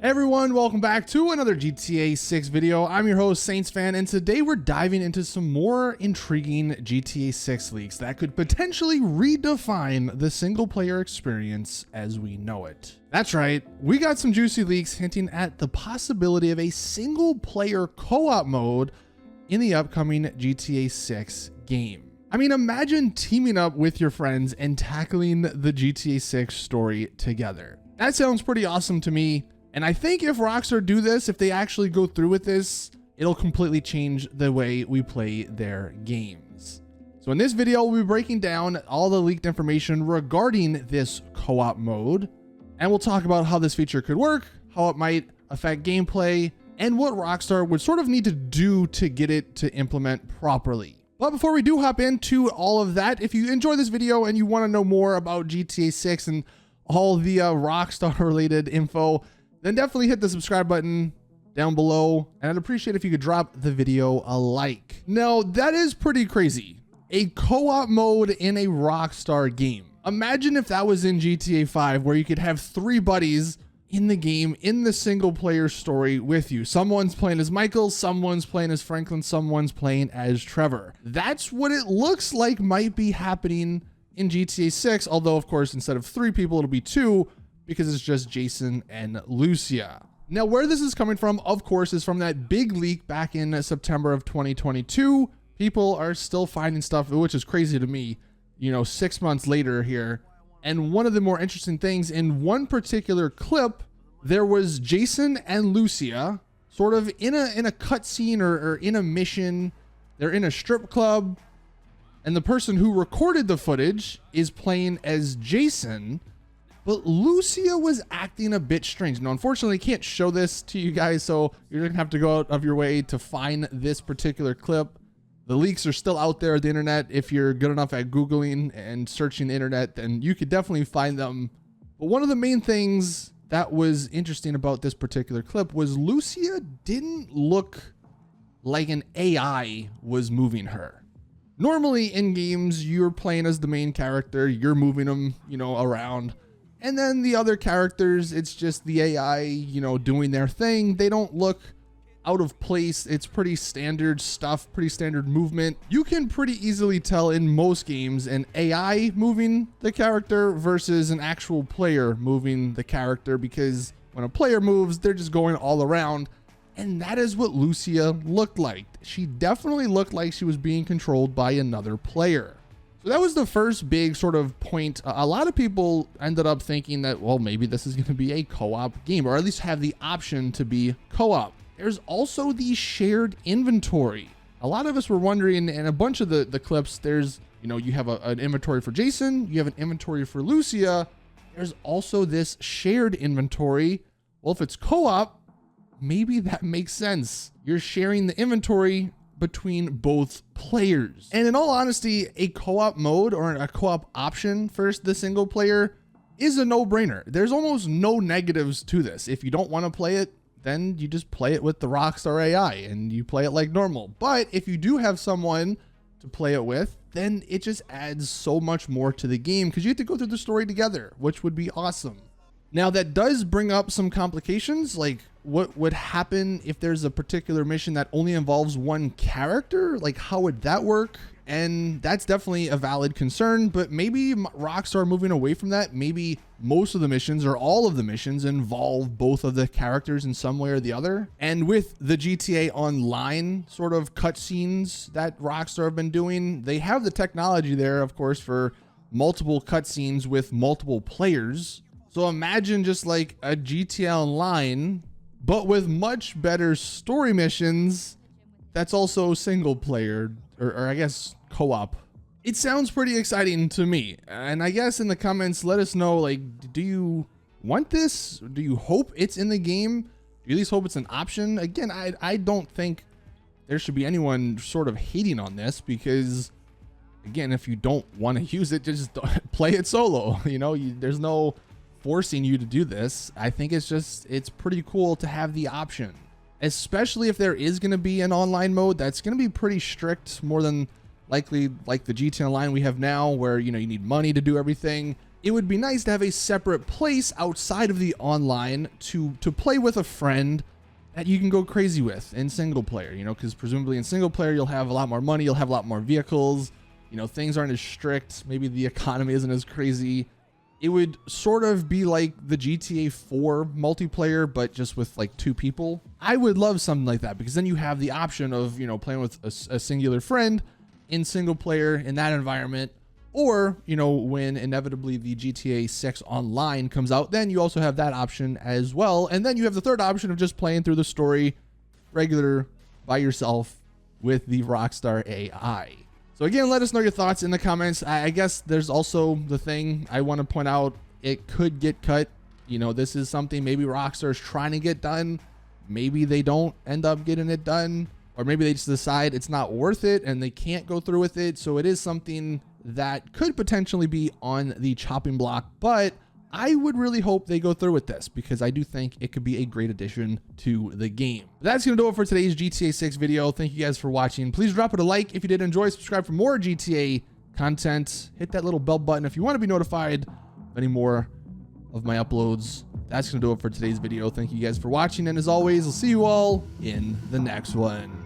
Hey everyone, welcome back to another GTA 6 video. I'm your host, Saintsfan, and today we're diving into some more intriguing GTA 6 leaks that could potentially redefine the single-player experience as we know it. That's right, we got some juicy leaks hinting at the possibility of a single-player co-op mode in the upcoming GTA 6 game. I mean, imagine teaming up with your friends and tackling the GTA 6 story together. That sounds pretty awesome to me. And I think if Rockstar do this, if they actually go through with this, it'll completely change the way we play their games. So in this video, we'll be breaking down all the leaked information regarding this co-op mode, and we'll talk about how this feature could work, how it might affect gameplay, and what Rockstar would sort of need to do to get it to implement properly. But before we do hop into all of that, if you enjoy this video and you want to know more about GTA 6 and all the Rockstar related info, then definitely hit the subscribe button down below, and I'd appreciate if you could drop the video a like. Now, that is pretty crazy. A co-op mode in a Rockstar game. Imagine if that was in GTA 5, where you could have 3 buddies in the game, in the single player story with you. Someone's playing as Michael, someone's playing as Franklin, someone's playing as Trevor. That's what it looks like might be happening in GTA 6, although of course, instead of 3 people, it'll be 2, because it's just Jason and Lucia. Now, where this is coming from, of course, is from that big leak back in September of 2022. People are still finding stuff, which is crazy to me, 6 months later here. And one of the more interesting things, in one particular clip, there was Jason and Lucia sort of in a cutscene or in a mission. They're in a strip club, and the person who recorded the footage is playing as Jason. But Lucia was acting a bit strange. Now, unfortunately, I can't show this to you guys, so you're going to have to go out of your way to find this particular clip. The leaks are still out there on the internet. If you're good enough at Googling and searching the internet, then you could definitely find them. But one of the main things that was interesting about this particular clip was Lucia didn't look like an AI was moving her. Normally in games, you're playing as the main character, you're moving them, around. And then the other characters, it's just the AI, doing their thing. They don't look out of place. It's pretty standard stuff, pretty standard movement. You can pretty easily tell in most games an AI moving the character versus an actual player moving the character, because when a player moves, they're just going all around. And that is what Lucia looked like. She definitely looked like she was being controlled by another player. So that was the first big sort of point. A lot of people ended up thinking that, well, maybe this is going to be a co-op game, or at least have the option to be co-op. There's also the shared inventory. A lot of us were wondering, in a bunch of the clips, there's, you have an inventory for Jason, you have an inventory for Lucia. There's also this shared inventory. Well, if it's co-op, maybe that makes sense. You're sharing the inventory between both players. And in all honesty, a co-op mode or a co-op option for the single player is a no-brainer. There's almost no negatives to this. If you don't want to play it, then you just play it with the Rockstar AI and you play it like normal. But if you do have someone to play it with, then it just adds so much more to the game, because you have to go through the story together, which would be awesome. Now, that does bring up some complications, like what would happen if there's a particular mission that only involves one character? Like, how would that work? And that's definitely a valid concern, but maybe Rockstar moving away from that. Maybe most of the missions or all of the missions involve both of the characters in some way or the other. And with the GTA Online sort of cutscenes that Rockstar have been doing, they have the technology there, of course, for multiple cutscenes with multiple players. So imagine just like a GTA Online, but with much better story missions that's also single player, or I guess co-op. It sounds pretty exciting to me. And I guess in the comments, let us know, like, do you want this? Do you hope it's in the game? Do you at least hope it's an option? Again, I don't think there should be anyone sort of hating on this, because again, if you don't want to use it, just play it solo. There's no forcing you to do this. I think it's pretty cool to have the option, especially if there is going to be an online mode that's going to be pretty strict, more than likely like the GTA Online we have now, where you need money to do everything. it would be nice to have a separate place outside of the online to play with a friend that you can go crazy with in single player, you know, because presumably in single player, you'll have a lot more money, you'll have a lot more vehicles, you know, things aren't as strict, maybe the economy isn't as crazy. It would sort of be like the GTA 4 multiplayer, but just with like 2 people. I would love something like that, because then you have the option of, you know, playing with a singular friend in single player in that environment. Or, you know, when inevitably the GTA 6 online comes out, then you also have that option as well. And then you have the third option of just playing through the story regular by yourself with the Rockstar AI. So again, let us know your thoughts in the comments. I guess there's also the thing I want to point out. It could get cut. You know, this is something maybe Rockstar is trying to get done. Maybe they don't end up getting it done. Or maybe they just decide it's not worth it and they can't go through with it. So it is something that could potentially be on the chopping block, but I would really hope they go through with this, because I do think it could be a great addition to the game. That's going to do it for today's GTA 6 video. Thank you guys for watching. Please drop it a like if you did enjoy. Subscribe for more GTA content. Hit that little bell button if you want to be notified of any more of my uploads. That's going to do it for today's video. Thank you guys for watching. And as always, I'll see you all in the next one.